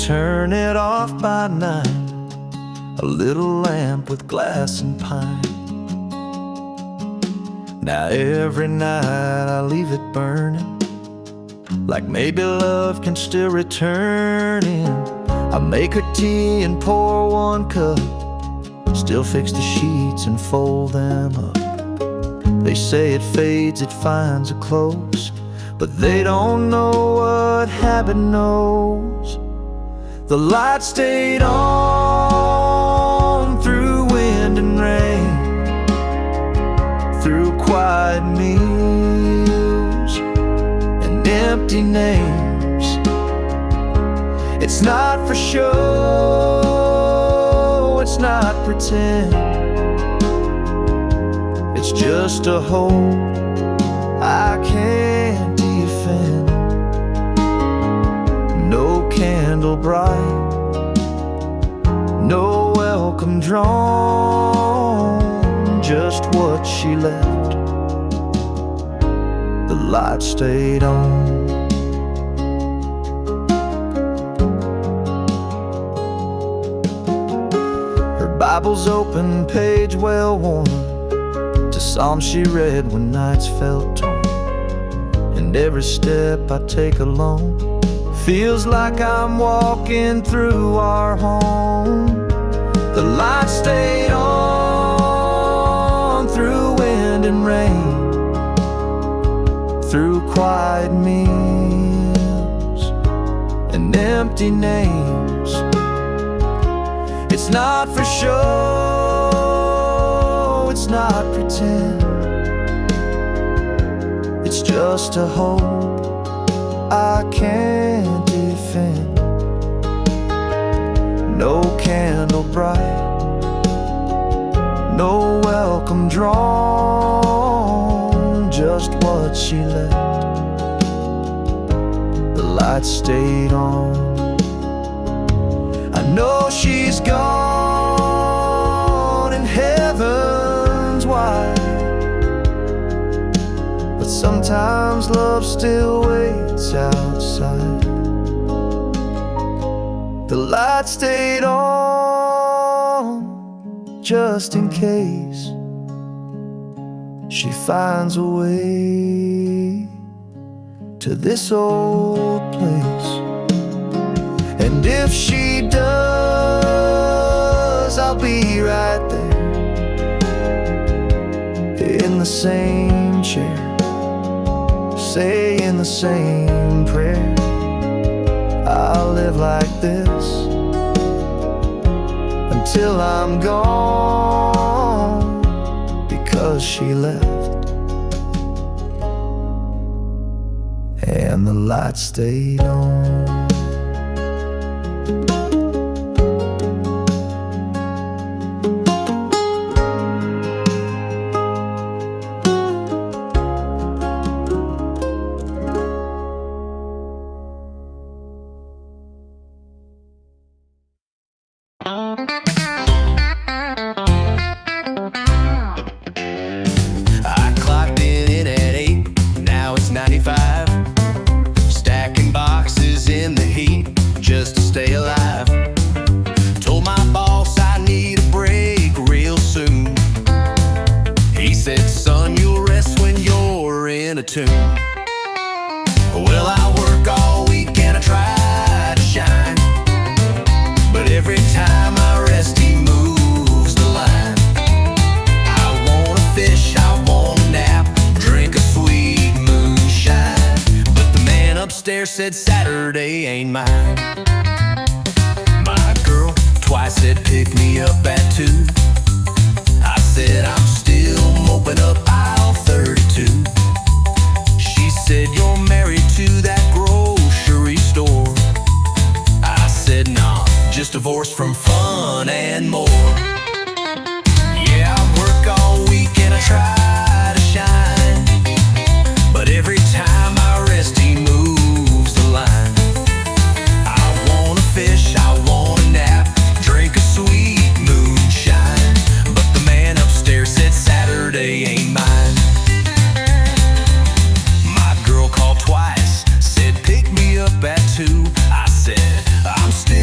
turn it off by night, a little lamp with glass and pine. Now every night I leave it burning, like maybe love can still return in. I make her tea and pour one cup, still fix the sheets and fold them up. They say it fades, it finds a close, but they don't know what habit knows. The light stayed on through wind and rain, through quiet meals and empty names. It's not for show, it's not pretend, it's just a hope I can't defend. No candle bright, no welcome drawn, just what she left. The light stayed on. Her Bible's open, page well worn, to Psalms she read when nights felt torn. And every step I take alone feels like I'm walking through our home. The light stayed on through wind and rain, through quiet meals and empty names. It's not for show, it's not pretend, it's just a hope I can't defend. No candle bright, no welcome drawn, just what she left. The light stayed on. I know she's gone in heaven's wide, but sometimes love still waits outside. The light stayed on just in case she finds a way to this old place. And if she does, I'll be right there in the same chair, saying the same prayer. I'll live like this until I'm gone, because she left and the light stayed on. I clocked in at 8, now it's 95. Stacking boxes in the heat just to stay alive. Told my boss I need a break real soon. He said, son, you'll rest when you're in a tune. Well, I work all week and I try to shine, but every time I rest he moves the line. I wanna fish, I wanna nap, drink a sweet moonshine, but the man upstairs said Saturday ain't mine. My girl twice said pick me up at 2. I said I'm still moping up aisle 32. She said you're married to that grocery store. I said nah, just divorced from fun and more. Yeah, I work all week and I try to shine, but every time I rest he moves the line. I wanna fish, I wanna nap, drink a sweet moonshine, but the man upstairs said Saturday ain't mine. My girl called twice, said pick me up at 2. I said I'm still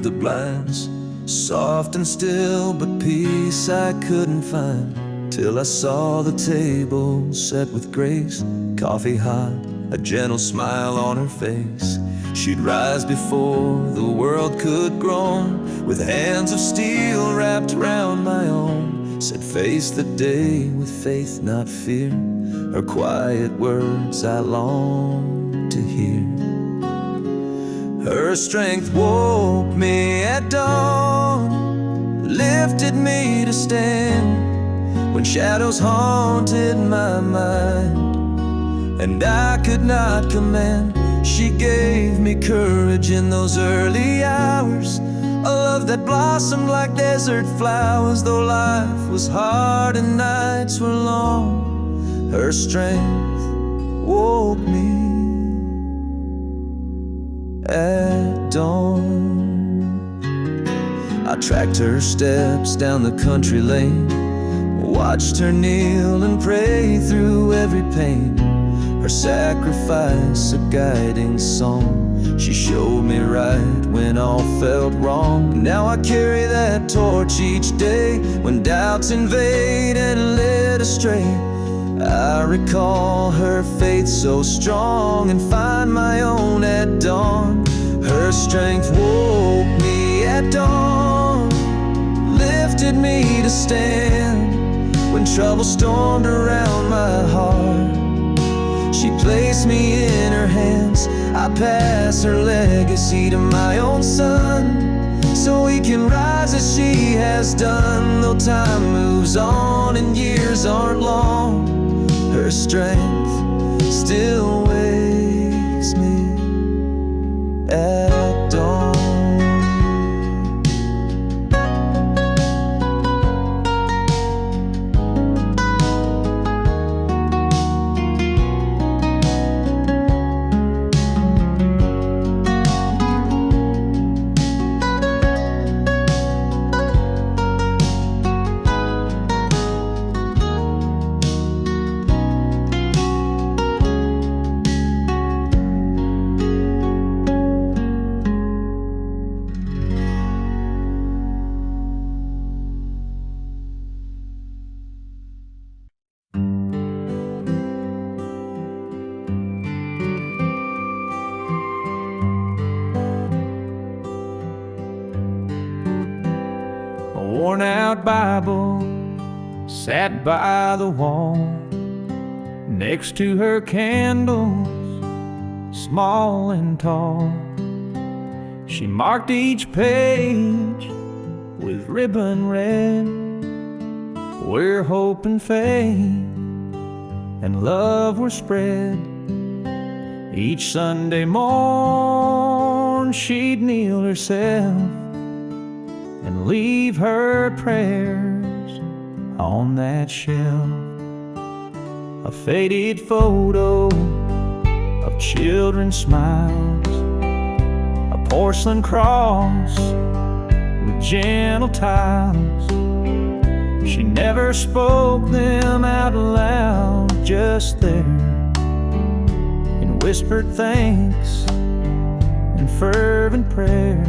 through the blinds, soft and still, but peace I couldn't find, till I saw the table set with grace, coffee hot, a gentle smile on her face. She'd rise before the world could groan, with hands of steel wrapped round my own. Said face the day with faith, not fear. Her quiet words I long to hear. Her strength woke me at dawn, lifted me to stand when shadows haunted my mind and I could not command. She gave me courage in those early hours, a love that blossomed like desert flowers. Though life was hard and nights were long, her strength woke me at dawn. I tracked her steps down the country lane, watched her kneel and pray through every pain. Her sacrifice, a guiding song. She showed me right when all felt wrong. Now I carry that torch each day when doubts invade and led astray. I recall her faith so strong and find my own at dawn. Her strength woke me at dawn, lifted me to stand when trouble stormed around my heart. She placed me in her hands. I pass her legacy to my own son, so he can rise as she has done. Though time moves on and years aren't long, her strength still wakes me at dawn. Worn out Bible sat by the wall, next to her candles, small and tall. She marked each page with ribbon red, where hope and faith and love were spread. Each Sunday morn she'd kneel herself and leave her prayers on that shelf. A faded photo of children's smiles, a porcelain cross with gentle tiles. She never spoke them out loud, just there in whispered thanks and fervent prayer.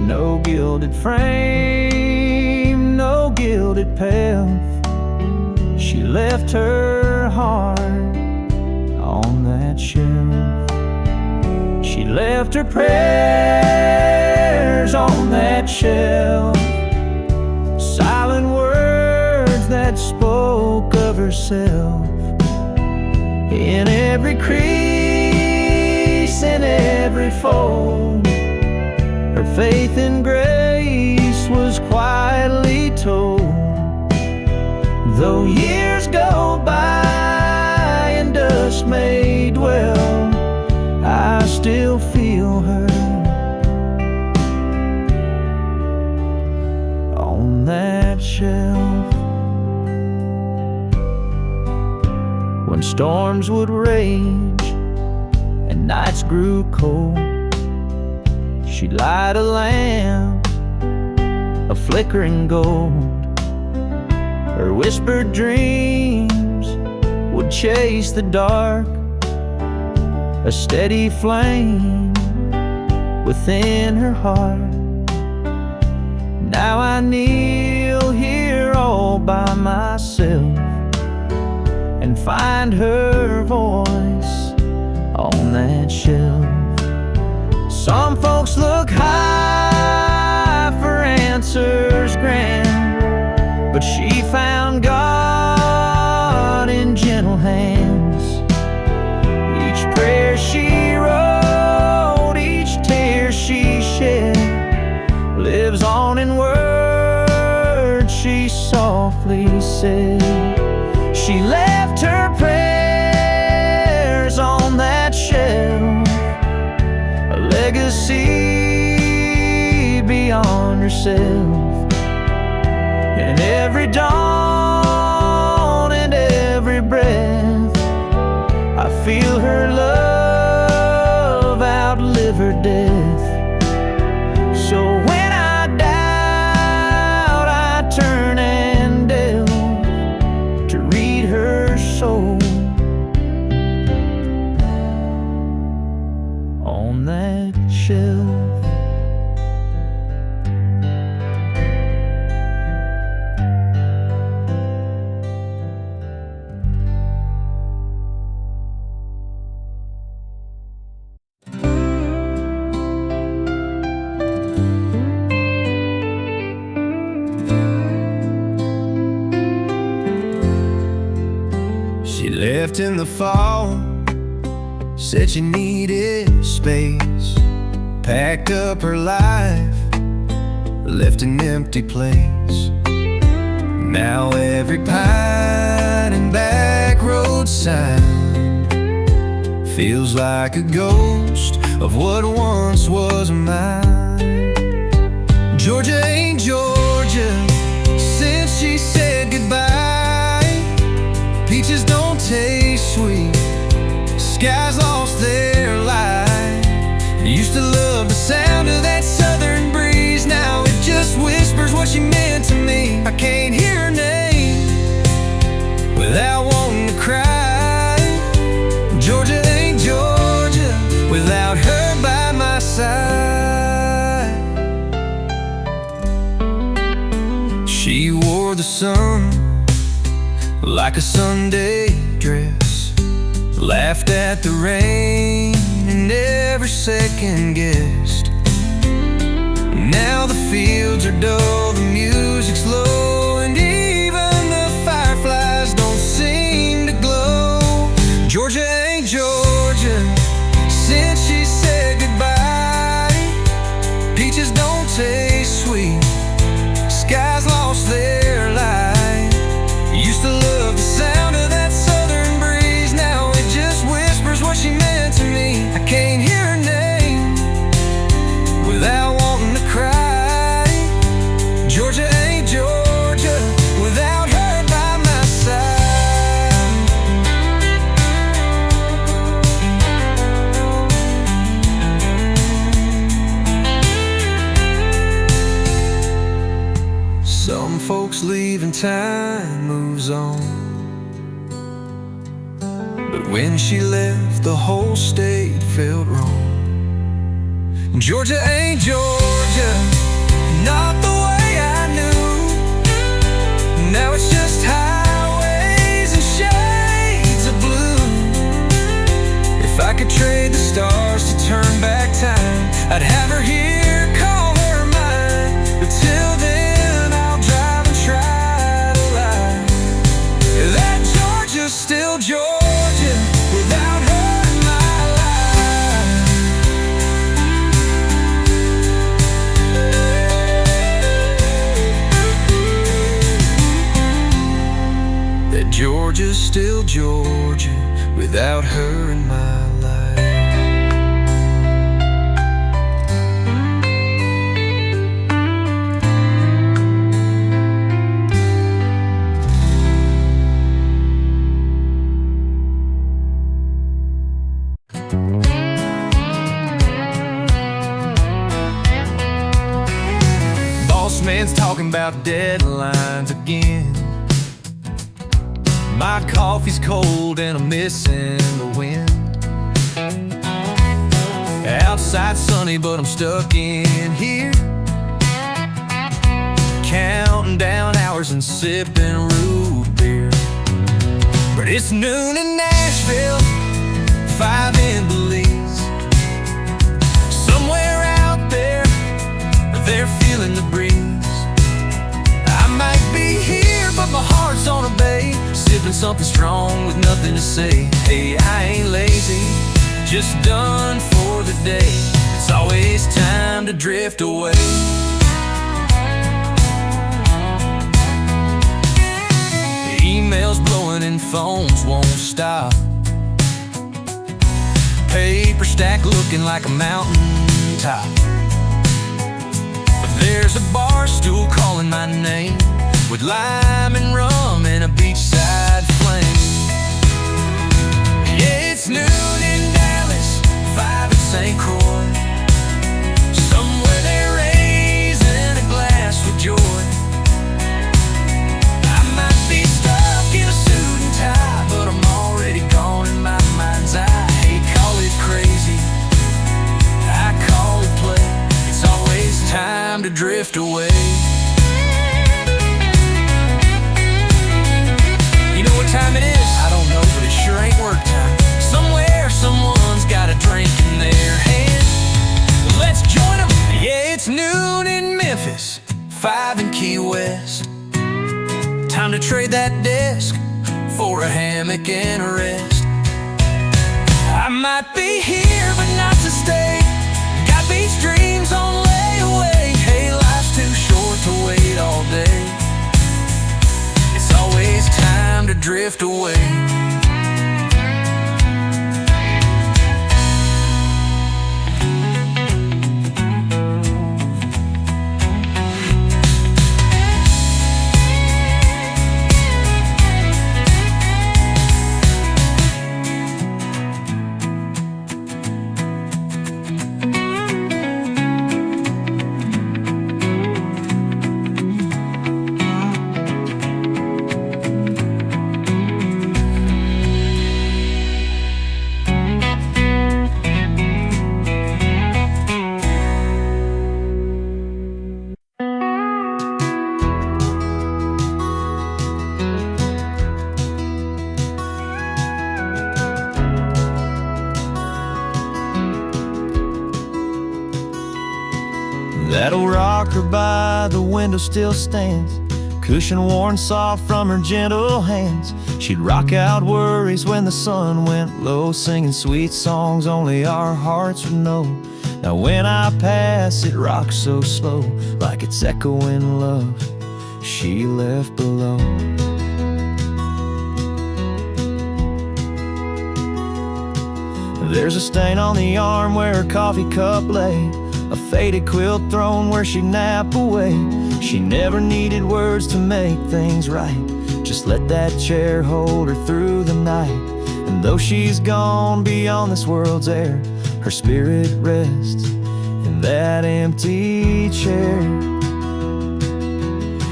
No gilded frame, no gilded path, she left her heart on that shelf. She left her prayers on that shelf, silent words that spoke of herself. In every crease, in every fold, her faith and grace was quietly told. Though years go by and dust may dwell, I still feel her on that shelf. When storms would rage and nights grew cold, she'd light a lamp, a flickering gold. Her whispered dreams would chase the dark, a steady flame within her heart. Now I kneel here all by myself and find her voice on that shelf. Some folks look high for answers grand, but she found God in gentle hands. Each prayer she wrote, each tear she shed, lives on in words she softly said. She left her prayers on that shelf, a legacy beyond herself. And every dawn and every breath, I feel her love outlive her death. So when I doubt, I turn and delve to read her soul on that shelf. She left in the fall, said she needed space, packed up her life, left an empty place. Now every pine and back road sign feels like a ghost of what once was mine. Georgia ain't Georgia since she said goodbye. Peaches don't taste sweet, skies lost their light. Used to love the sound of that southern breeze, now it just whispers what she meant to me. I can't hear her name without wanting to cry. Georgia ain't Georgia without her by my side. She wore the sun like a Sunday dress, laughed at the rain and never second guessed. Now the fields are dull, the music's low, and even the fireflies don't seem to glow. Georgia ain't Georgia since she said goodbye. Peaches don't taste sweet, skies lost their light. Used to love the sound of that southern breeze, now it just whispers what she meant to me. I can't hear her name without wanting to cry. Georgia ain't Georgia without her by my side. Some folks leave and time moves on, but when she left, the whole state felt wrong. Georgia ain't Georgia, not the way I knew. Now it's just highways and shades of blue. If I could trade the stars to turn back time, I'd have her here, call her mine. But till then, I'll drive and try to lie. That Georgia's still Georgia without her in my life. That Georgia's still Georgia without her in my life. Boss man's talking about deadlines again. My coffee's cold and I'm missing the wind. Outside sunny, but I'm stuck in here, counting down hours and sipping root beer. But it's noon in Nashville, 5 in Belize. Somewhere out there, they're feeling the breeze. I might be here, but my heart's on a bay, sipping something strong with nothing to say. Hey, I ain't lazy, just done for the day. It's always time to drift away. The emails blowing and phones won't stop. Paper stack looking like a mountain top. But there's a bar stool calling my name, with lime and rum and a beachside flame. Yeah, it's noon in Dallas, 5 in St. Croix. Somewhere they're raising a glass with joy. I might be stuck in a suit and tie, but I'm already gone in my mind's eye. Hey, call it crazy, I call it play. It's always time to drift away. You know what time it is? I don't know, but it sure ain't work time. Somewhere, someone's got a drink in their hand. Let's join them. Yeah, it's noon in Memphis, 5 in Key West. Time to trade that desk for a hammock and a rest. I might be here, but not to stay. Got beach dreams on layaway. Hey, life's too short to wait all day. It's always time to drift away. That old rocker by the window still stands, cushion worn soft from her gentle hands. She'd rock out worries when the sun went low, singing sweet songs only our hearts would know. Now when I pass, it rocks so slow, like it's echoing love she left below. There's a stain on the arm where her coffee cup lay, a faded quilt thrown where she'd nap away. She never needed words to make things right, just let that chair hold her through the night. And though she's gone beyond this world's air, her spirit rests in that empty chair.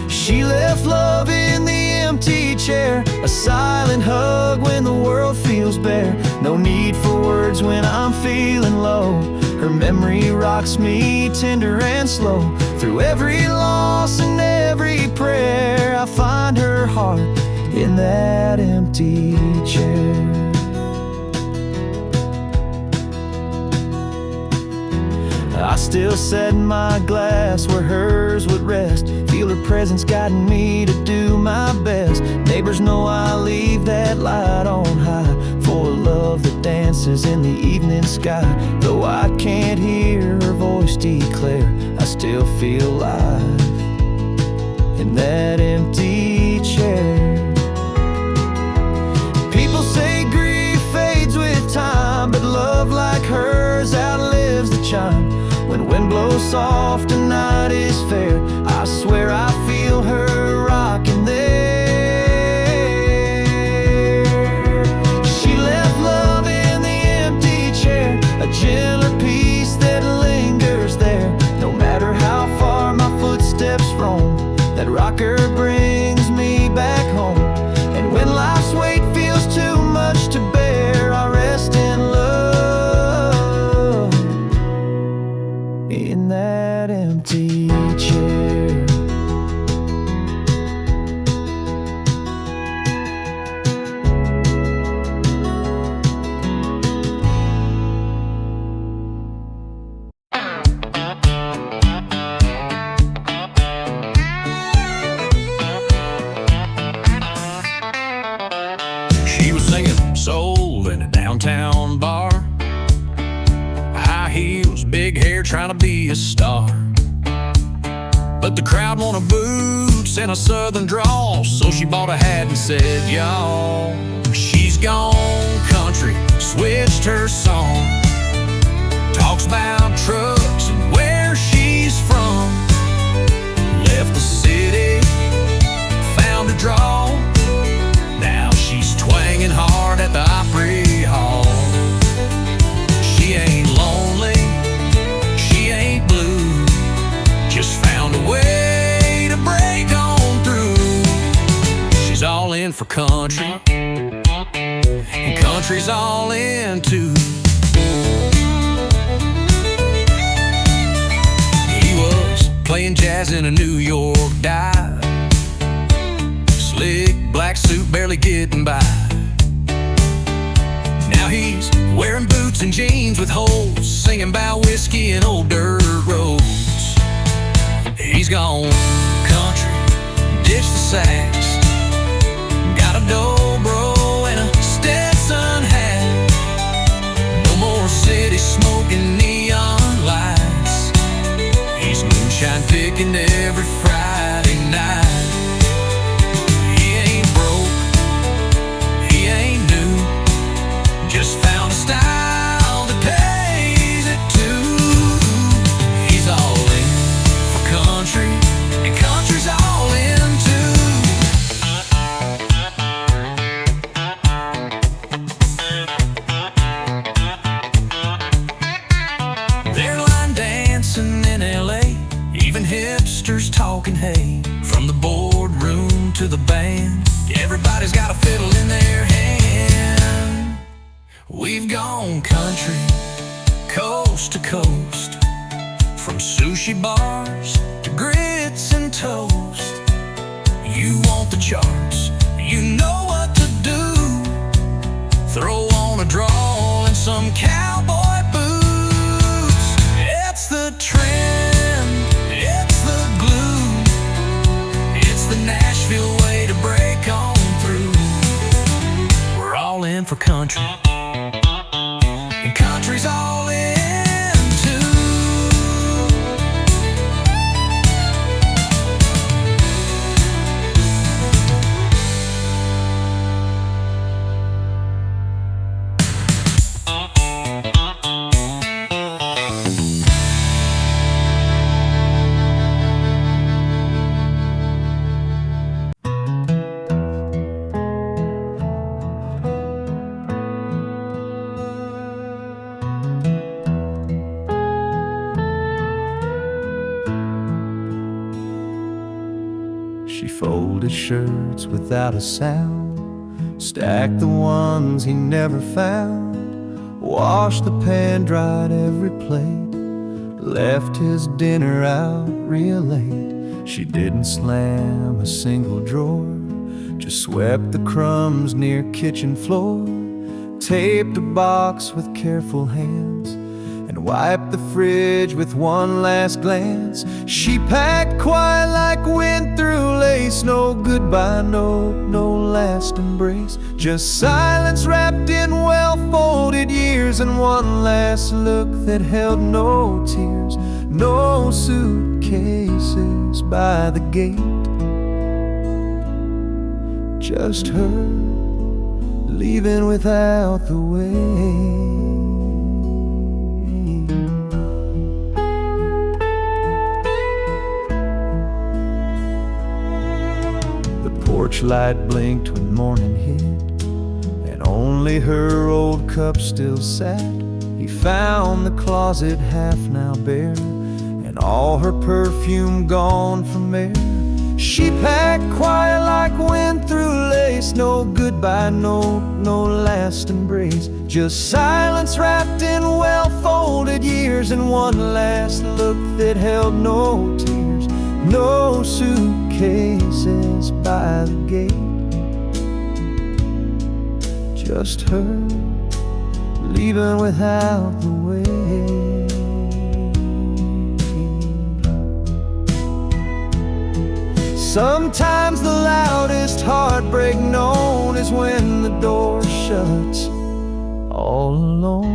She left love in the empty chair, a silent hug when the world feels bare. No need for words when I'm feeling low, her memory rocks me tender and slow. Through every loss and every prayer, I find her heart in that empty chair. I still set my glass where hers would rest, feel her presence guiding me to do my best. Neighbors know I leave that light on high for a love that dances in the evening sky. Though I can't hear her voice declare, I still feel alive in that empty chair. People say grief fades with time, but love like hers outlives the chime. When wind blows soft and night is fair, I swear I feel her rocking there. She left love in the empty chair, a gentler peace that lingers there. No matter how far my footsteps roam, that rocker brings me back home. And when life's weight feels too much to bear, I rest in love chair. She was singing soul in a downtown bar. High heels, big hair, trying to be a star. But the crowd wanted boots and a southern drawl, so she bought a hat and said, y'all, she's gone country, switched her song. Talks about trucks and where she's from. Left the city, found a draw. Now she's twanging hard at the Opry Hall. She ain't lonely, she ain't blue, just found a way to break on through. She's all in for country, and country's all in too. He was playing jazz in a New York dive, slick black suit, barely getting by. Now he's wearing boots and jeans with holes, singing about whiskey and old dirt roads. He's gone country, ditched the sax, got a dobro and a Stetson hat. No more city smoking neon lights. He's moonshine picking every Friday night. Just found a style that pays it too. He's all in for country, and country's all in too. They're line dancing in LA, even hipsters talking hay. From the boardroom to the band, everybody's got a fiddle in their hand. We've gone country, coast to coast, from sushi bars to grits and toast. You want the charts, you know what to do. Throw on a drawl and some cowboy boots. It's the trend, it's the glue, it's the Nashville way to break on through. We're all in for country, and country's all in too. She folded shirts without a sound, stacked the ones he never found, washed the pan, dried every plate, left his dinner out real late. She didn't slam a single drawer, just swept the crumbs near kitchen floor, taped a box with careful hands, and wiped the fridge with one last glance. She packed quiet like wind through lace. No goodbye note, no last embrace, just silence wrapped in well-folded years, and one last look that held no tears. No suitcases by the gate, just her leaving without the way. Porch light blinked when morning hit, and only her old cup still sat. He found the closet half now bare, and all her perfume gone from air. She packed quiet like wind through lace. No goodbye note, no last embrace, just silence wrapped in well-folded years, and one last look that held no tears. No suitcases by the gate, just her leaving without the way. Sometimes the loudest heartbreak known is when the door shuts all alone.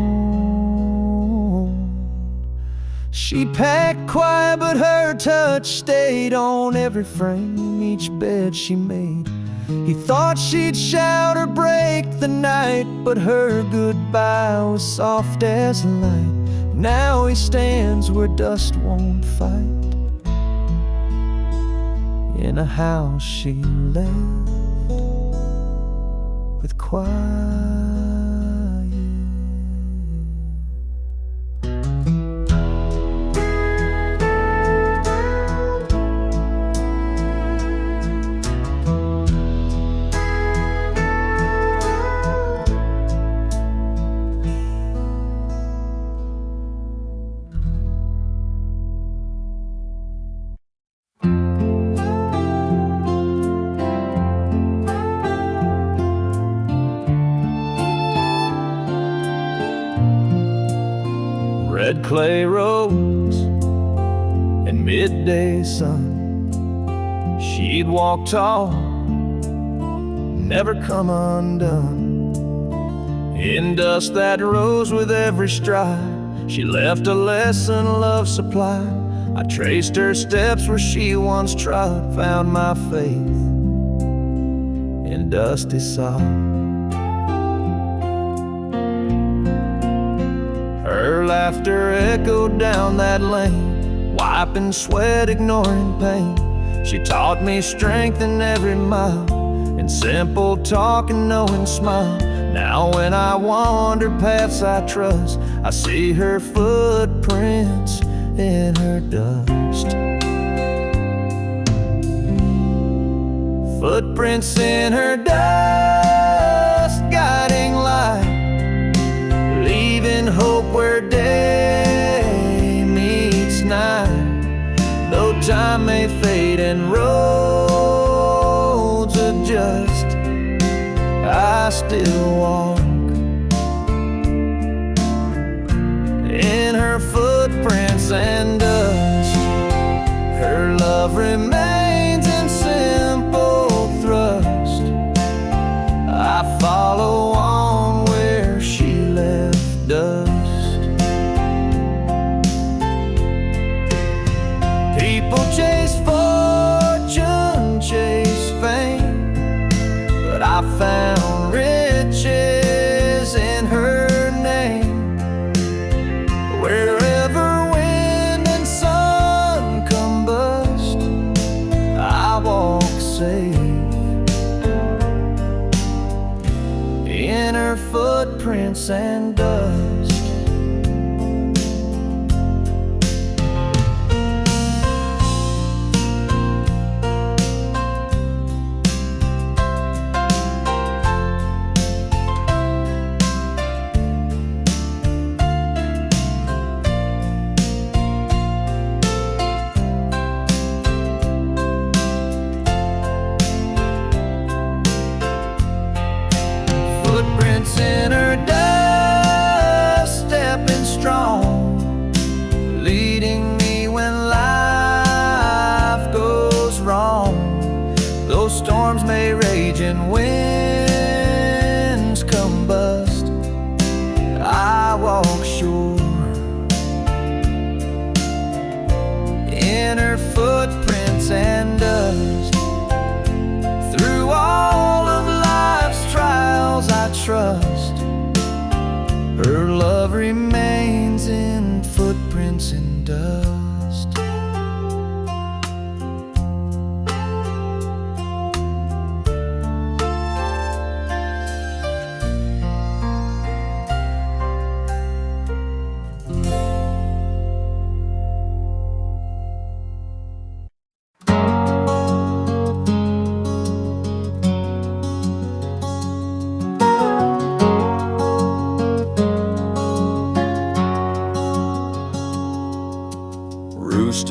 She packed quiet, but her touch stayed on every frame, each bed she made. He thought she'd shout or break the night, but her goodbye was soft as light. Now he stands where dust won't fight, in a house she left with quiet. Red clay roads and midday sun, she'd walk tall, never come undone. In dust that rose with every stride, she left a lesson love supplied. I traced her steps where she once trod, found my faith in dusty sod. Her laughter echoed down that lane, wiping sweat, ignoring pain. She taught me strength in every mile, in simple talk and knowing smile. Now when I wander paths I trust, I see her footprints in her dust. Footprints in her dust, guiding light, leaving hope where day meets night. Though time may fade and roads adjust, I still walk in her footprints and dust. Her love remains in simple thrust. I follow on where she left dust. People chase fortune, chase fame, but I found riches in her name. Wherever wind and sun combust, I walk safe in her footprints and dust. Footprints in her dust, stepping strong, leading me when life goes wrong. Though storms may rage and winds combust, I walk sure in her footprints and dust. Through all of life's trials I trust, her love remains in footprints and dust.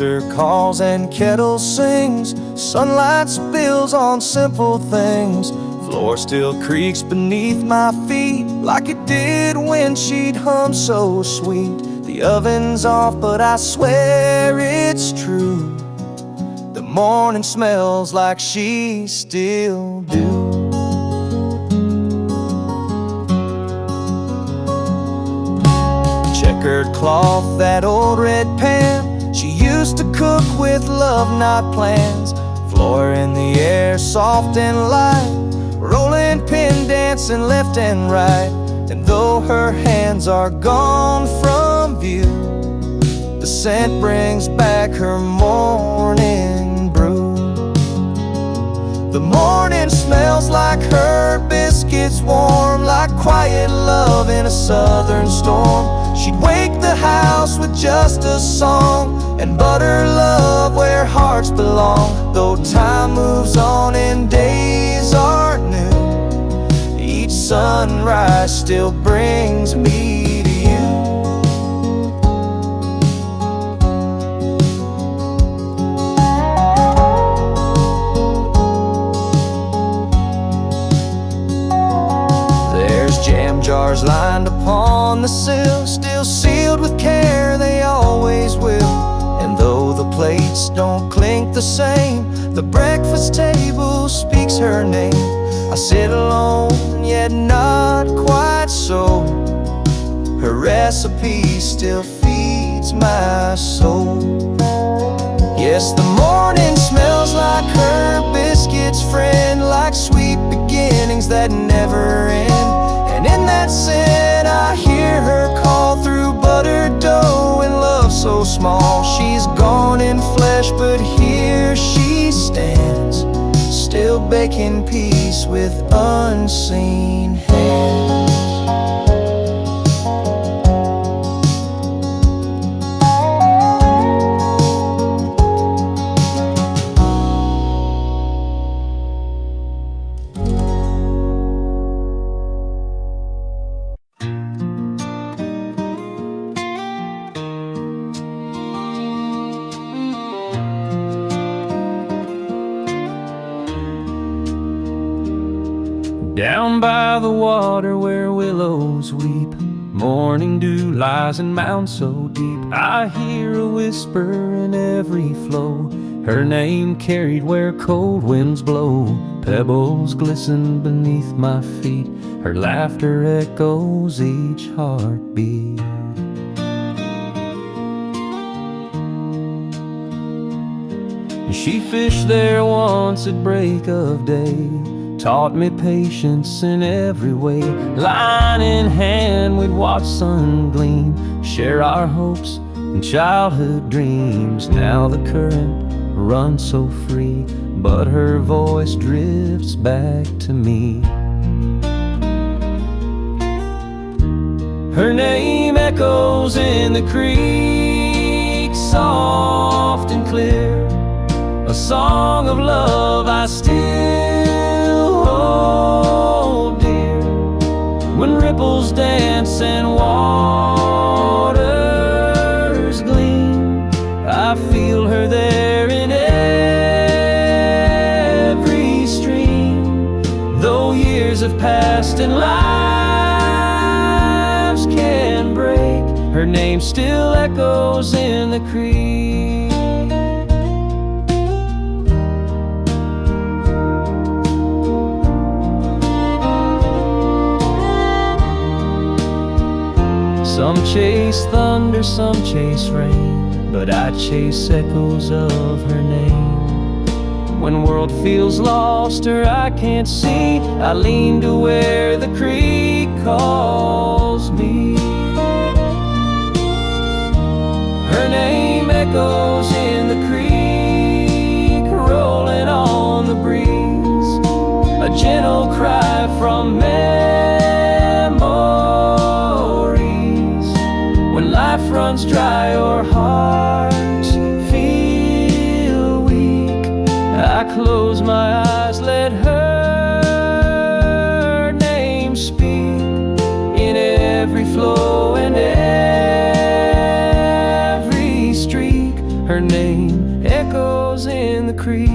Rooster calls and kettle sings. Sunlight spills on simple things. Floor still creaks beneath my feet like it did when she'd hum so sweet. The oven's off, but I swear it's true. The morning smells like she still do. Checkered cloth, that old red pan. She used to cook with love, not plans. Floor in the air, soft and light. Rolling pin dancing left and right. And though her hands are gone from view, the scent brings back her morning brew. The morning smells like her biscuits, warm like quiet love in a southern storm. She'd wake the house with just a song and butter love where hearts belong. Though time moves on and days are new, each sunrise still brings me to you. There's jam jars lined upon the sill, still sealed with care, they always will. And though the plates don't clink the same, the breakfast table speaks her name. I sit alone, yet not quite so. Her recipe still feeds my soul. Yes, the morning smells like her biscuits, friend, like sweet beginnings that never end. And in that scent I hear her call through buttered dough and love so small. She's gone in flesh, but here she stands, still baking peace with unseen hands. Down by the water where willows weep, morning dew lies in mounds so deep. I hear a whisper in every flow, her name carried where cold winds blow. Pebbles glisten beneath my feet, her laughter echoes each heartbeat. She fished there once at break of day, taught me patience in every way. Line in hand we'd watch sun gleam, share our hopes and childhood dreams. Now the current runs so free, but her voice drifts back to me. Her name echoes in the creek, soft and clear, a song of love I still hold dear. When ripples dance and waters gleam, I feel her there in every stream. Though years have passed and lives can break, her name still echoes in the creek. Some chase thunder, some chase rain, but I chase echoes of her name. When world feels lost or I can't see, I lean to where the creek calls me. Her name echoes in the creek, rolling on the breeze, a gentle cry from life runs dry or hearts feel weak. I close my eyes, let her name speak in every flow and every streak. Her name in the creek.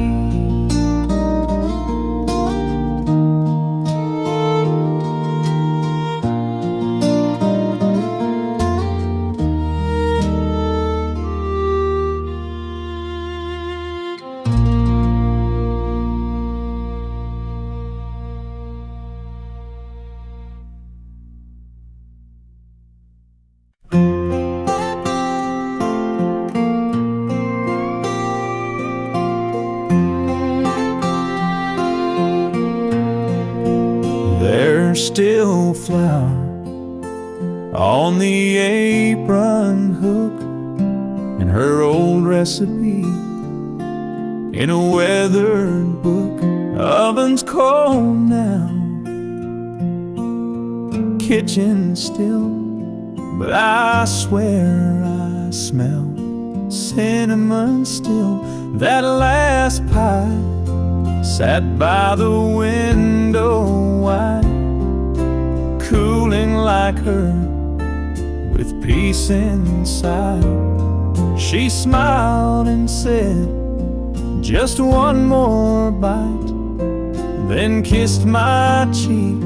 There's still flour on the apron hook in her old recipe in a weathered book. Oven's cold now, kitchen still, but I swear I smell cinnamon still. That last pie sat by the window wide, cooling like her, with peace inside. She smiled and said, just one more bite, then kissed my cheek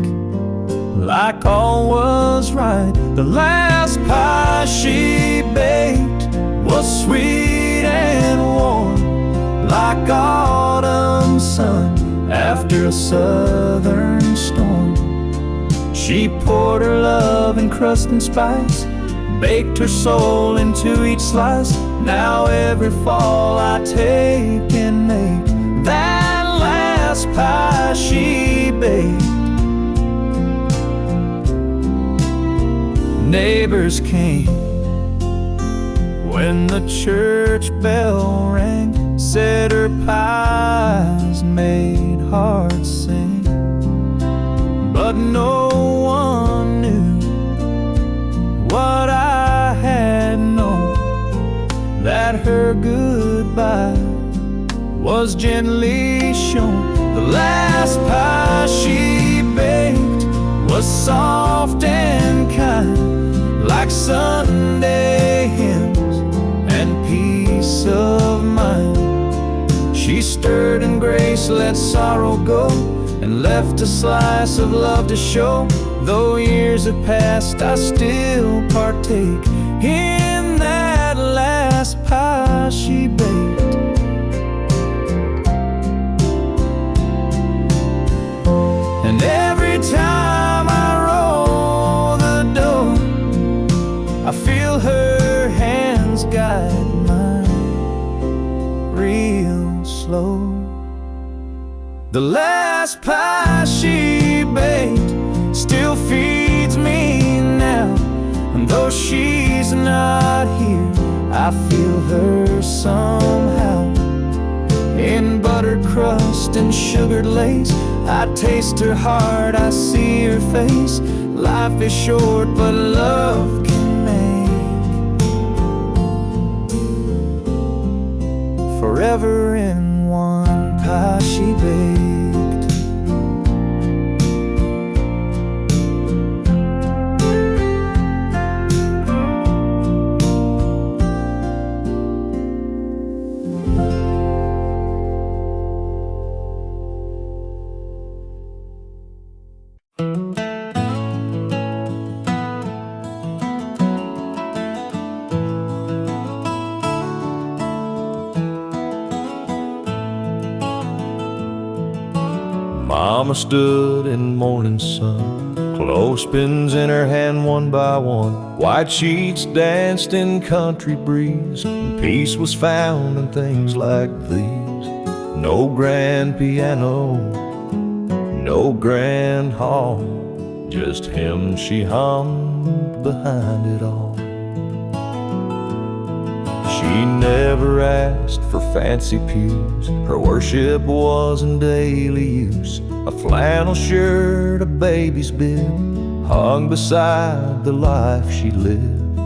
like all was right. The last pie she baked was sweet and warm, like autumn sun after a southern storm. She poured her love in crust and spice, baked her soul into each slice. Now every fall I take and make that last pie she baked. Neighbors came when the church bell rang, said her pies made hearts sing, but no one knew what I had known, that her goodbye was gently shown. The last pie she baked was soft and kind, like Sunday hymns and peace of mind. She stirred in grace, let sorrow go, and left a slice of love to show. Though years have passed, I still partake in that last pie she baked. And every time I roll the door, I feel her hands guide mine real slow. The last pie she baked still feeds me now, and though she's not here, I feel her somehow. In buttered crust and sugared lace, I taste her heart, I see her face. Life is short, but love can make forever in one pie she baked. Mama stood in morning sun, clothespins in her hand one by one. White sheets danced in country breeze, and peace was found in things like these. No grand piano, no grand hall, just hymns she hummed behind it all. She never asked for fancy pews, her worship was in daily use. A flannel shirt, a baby's bib, hung beside the life she lived.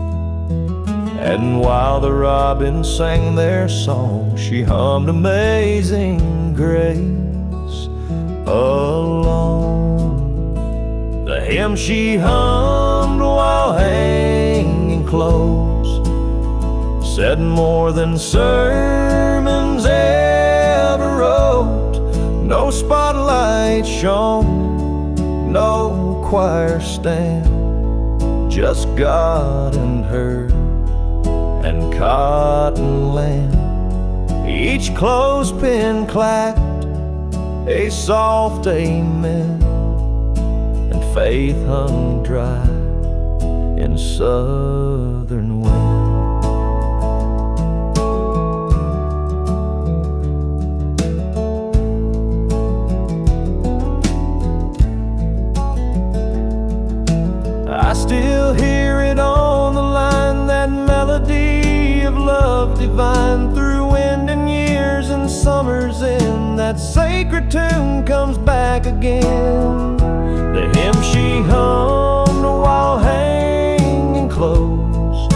And while the robins sang their song, she hummed Amazing Grace alone. The hymn she hummed while hanging clothes said more than sermons No spotlight shone, no choir stand, just God and her and cotton land. Each clothespin clapped a soft amen, and faith hung dry in southern wind. I still hear it on the line, that melody of love divine. Through wind and years and summers in, that sacred tune comes back again. The hymn she hummed while hanging close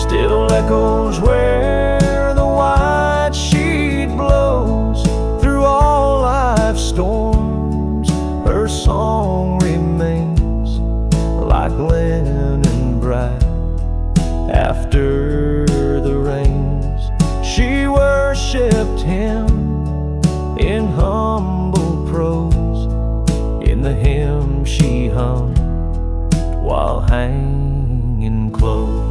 still echoes where the white sheet blows. Through all life's storms, her song remains like linen bright after the rains. She worshipped him in humble prose, in the hymn she hummed while hanging close.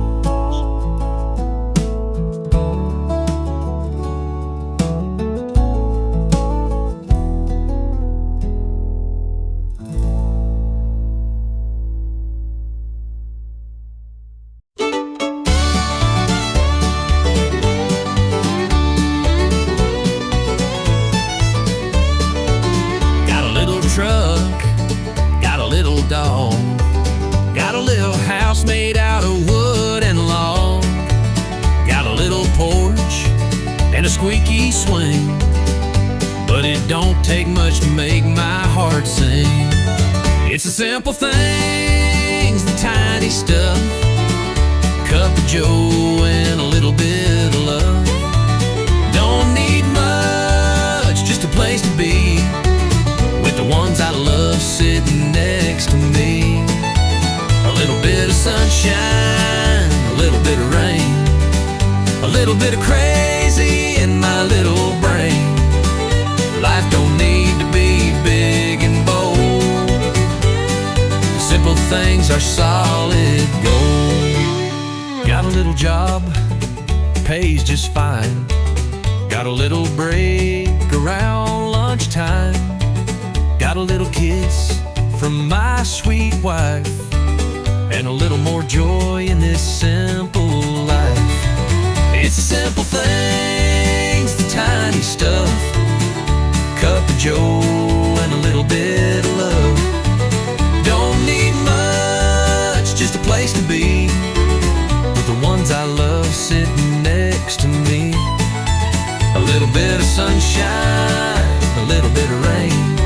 Truck, got a little dog, got a little house made out of wood and log, got a little porch and a squeaky swing, but it don't take much to make my heart sing. It's the simple things, the tiny stuff, cup of joe and a little bit of love. Don't need much, just a place to be with the ones I love sitting next to me. A little bit of sunshine, a little bit of rain, a little bit of crazy in my little brain. Life don't need to be big and bold. The simple things are solid gold. Got a little job, pays just fine. Got a little break around lunchtime. Got a little kiss from my sweet wife, and a little more joy in this simple life. It's the simple things, the tiny stuff, cup of joe and a little bit of love. Don't need much, just a place to be with the ones I love sitting next to me. A little bit of sunshine, a little bit of rain,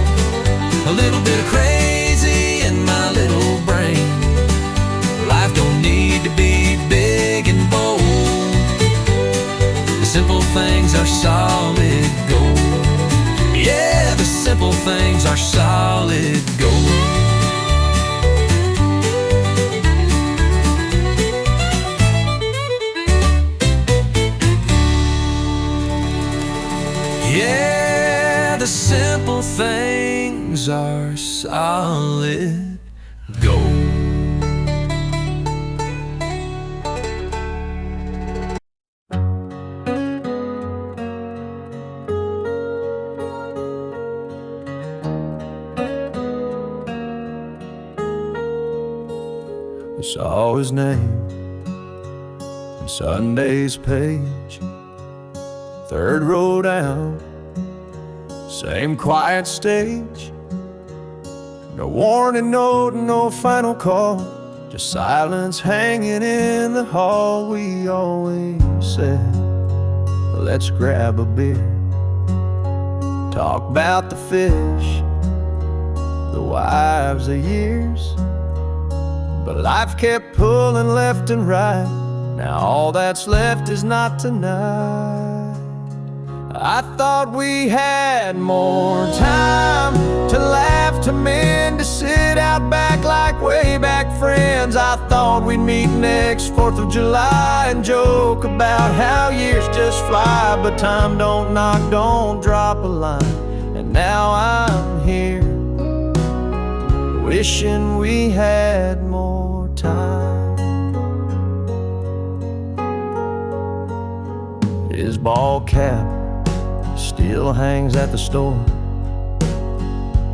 a little bit of crazy in my little brain. Life don't need to be big and bold. The simple things are solid gold. Yeah, the simple things are solid gold. Yeah, the simple things are solid gold. I saw his name in Sunday's page, third row down, same quiet stage. No warning note, no final call, just silence hanging in the hall. We always said, let's grab a beer, talk about the fish, the wives of years. But life kept pulling left and right. Now all that's left is not tonight. I thought we had more time to laugh, to mend, to sit out back like way back friends. I thought we'd meet next 4th of July and joke about how years just fly, but time don't knock, don't drop a line. And now I'm here, wishing we had more time. His ball cap still hangs at the store.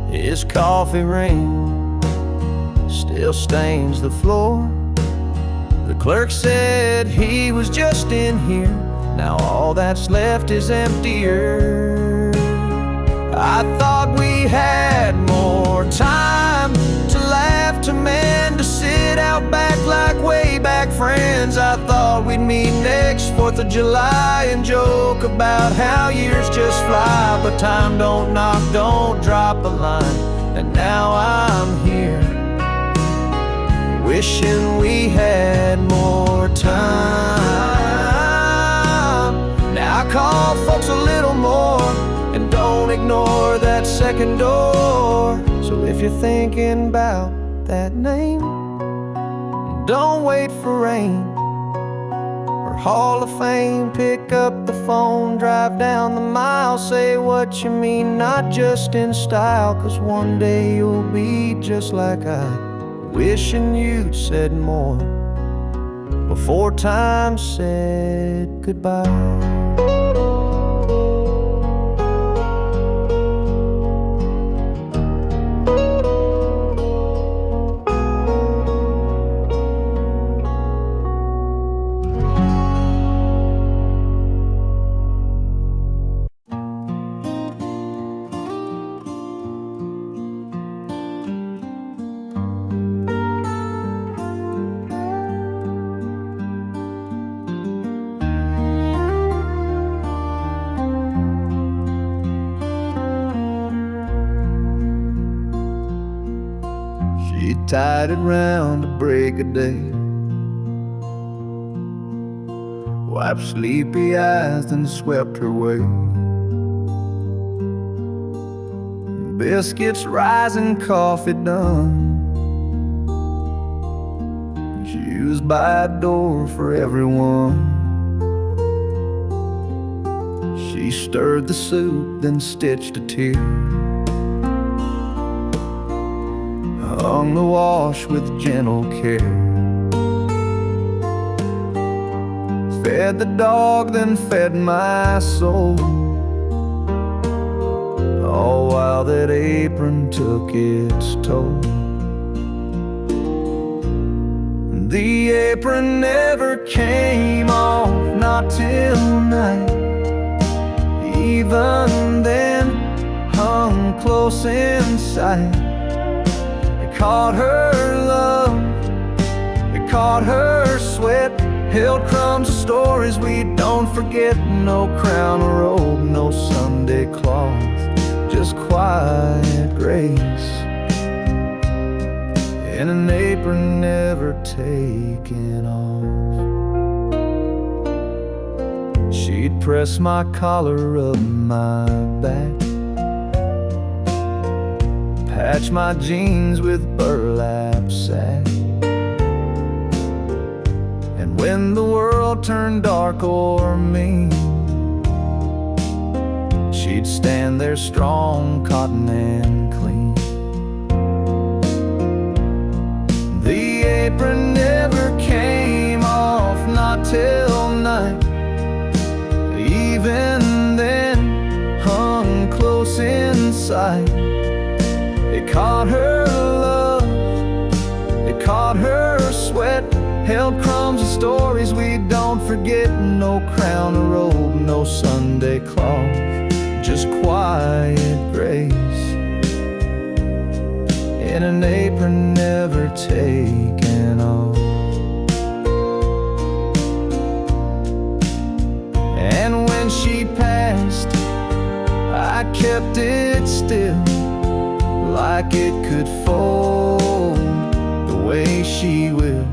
His coffee ring still stains the floor. The clerk said he was just in here. Now all that's left is emptier. I thought we had more time to laugh, to mend, to sit out back like way back friends. I thought we'd meet next 4th of July and joke about how years just fly. But time don't knock, don't drop a line. And now I'm here, wishing we had more time. Now I call folks a little more, and don't ignore that second door. So if you're thinking about that name, don't wait for rain or Hall of Fame. Pick up the phone, drive down the mile, say what you mean, not just in style. 'Cause one day you'll be just like I, wishing you'd said more before time said goodbye. She tied it round to break of day, wiped sleepy eyes, then swept her way. Biscuits rising, coffee done. She was by a door for everyone. She stirred the soup, then stitched a tear, hung the wash with gentle care, fed the dog, then fed my soul, all while that apron took its toll. The apron never came off, not till night. Even then, hung close in sight. Caught her love, it caught her sweat, held crumbs of stories we don't forget. No crown or robe, no Sunday cloth, just quiet grace in an apron never taken off. She'd press my collar up my back, patch my jeans with burlap sack. And when the world turned dark or mean, she'd stand there strong, cotton and clean. The apron never came off, not till night. Even then, hung close in sight. It caught her love, it caught her sweat, held crumbs of stories we don't forget. No crown or robe, no Sunday cloth, just quiet grace in an apron never taken off. And when she passed, I kept it still, like it could fold the way she will.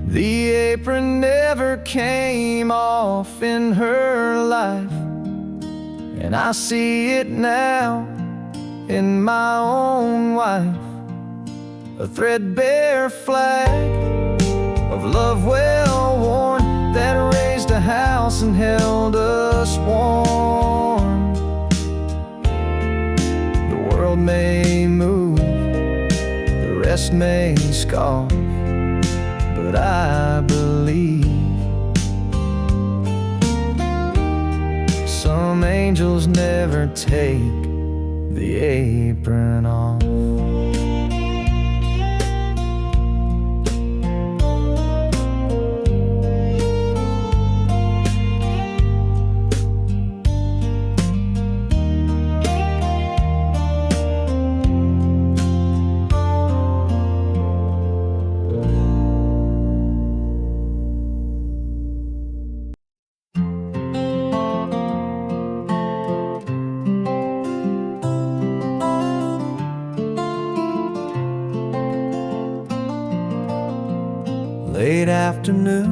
The apron never came off in her life, and I see it now in my own wife. A threadbare flag of love well worn that raised a house and held us warm. rest may scoff, but I believe some angels never take the apron off. Late afternoon,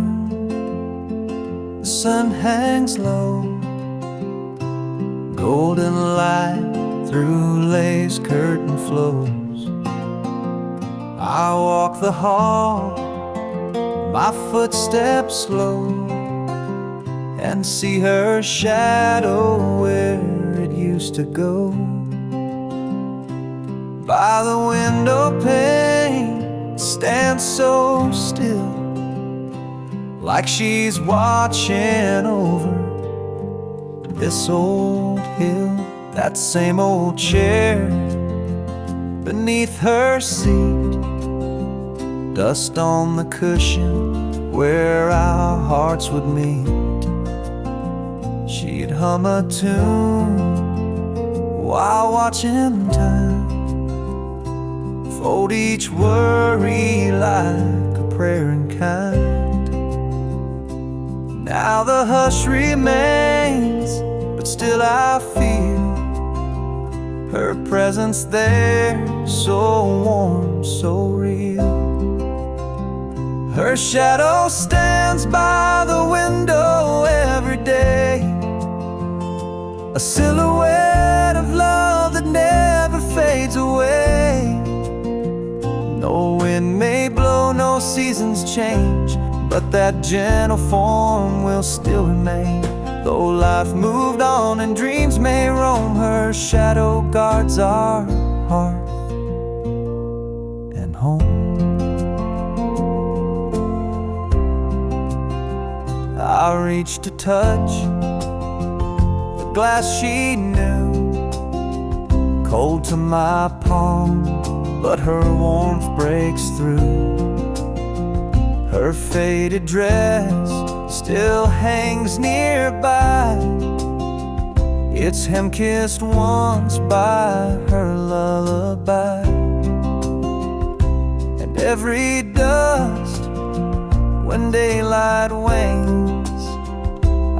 the sun hangs low, golden light through lace curtain flows. I walk the hall, my footsteps slow, and see her shadow where it used to go. By the window pane, stands so still, like she's watching over this old hill. That same old chair beneath her seat, dust on the cushion where our hearts would meet. She'd hum a tune while watching time, fold each worry like a prayer in kind. Now the hush remains, but still I feel her presence there, so warm, so real. Her shadow stands by the window every day, a silhouette of love that never fades away. No wind may blow, no seasons change, but that gentle form will still remain. Though life moved on and dreams may roam, her shadow guards our hearth and home. I reach to touch the glass she knew, cold to my palm, but her warmth breaks through. Her faded dress still hangs nearby, its hem kissed once by her lullaby. And every dust, when daylight wanes,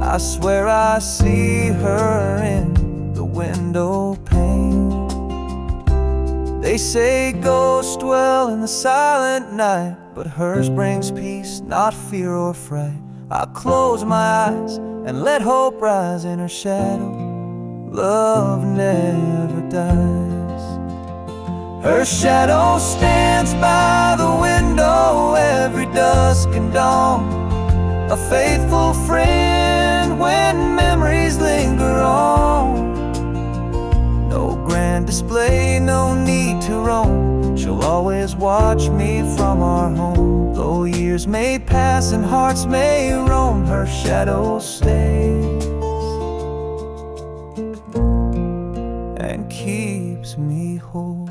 I swear I see her in the window pane. They say ghosts dwell in the silent night, but hers brings peace, not fear or fright. I close my eyes and let hope rise in her shadow. Love never dies. Her shadow stands by the window every dusk and dawn, a faithful friend when memories linger on. No grand display, no need to roam, she'll always watch me from our home. Though years may pass and hearts may roam, her shadow stays and keeps me whole.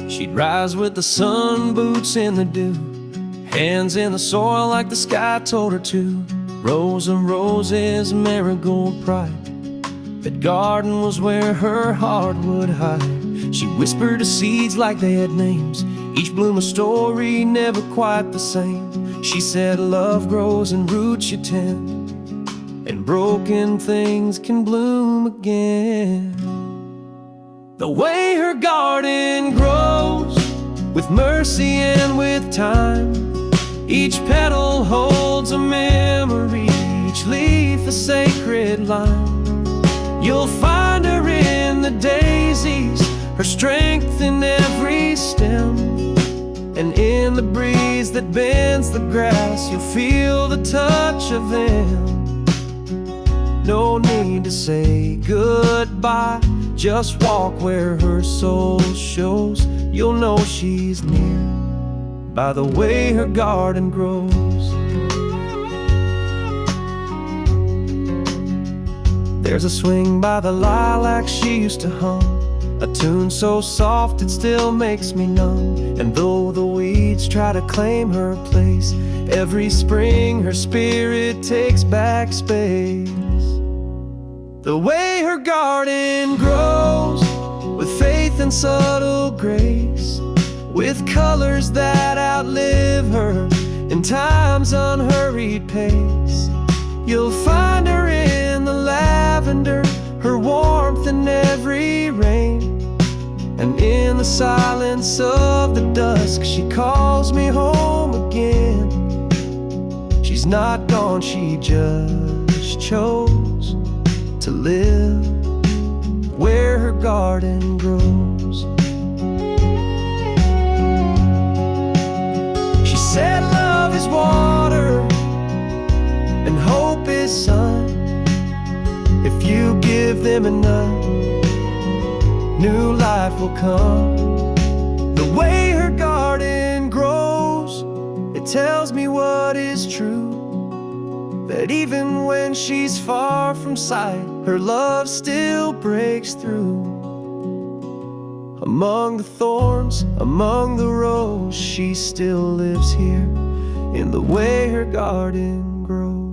She'd rise with the sun, boots in the dew, hands in the soil like the sky told her to. Rows of roses, marigold pride, that garden was where her heart would hide. She whispered to seeds like they had names, each bloom a story, never quite the same. She said love grows in roots you tend, and broken things can bloom again. The way her garden grows, with mercy and with time, each petal holds a memory, each leaf a sacred red line. You'll find her in the daisies, her strength in every stem, and in the breeze that bends the grass, you'll feel the touch of them. No need to say goodbye, just walk where her soul shows. You'll know she's near by the way her garden grows. There's a swing by the lilacs she used to hum, a tune so soft it still makes me numb. And though the weeds try to claim her place, every spring her spirit takes back space. The way her garden grows, with faith and subtle grace, with colors that outlive her in time's unhurried pace. You'll find her in the lavender, her warmth in every rain, and in the silence of the dusk she calls me home again. She's not gone, she just chose to live where her garden grows. She said love is water and hope is sun. If you give them enough, new life will come. The way her garden grows, it tells me what is true, that even when she's far from sight, her love still breaks through. Among the thorns, among the roses, she still lives here in the way her garden grows.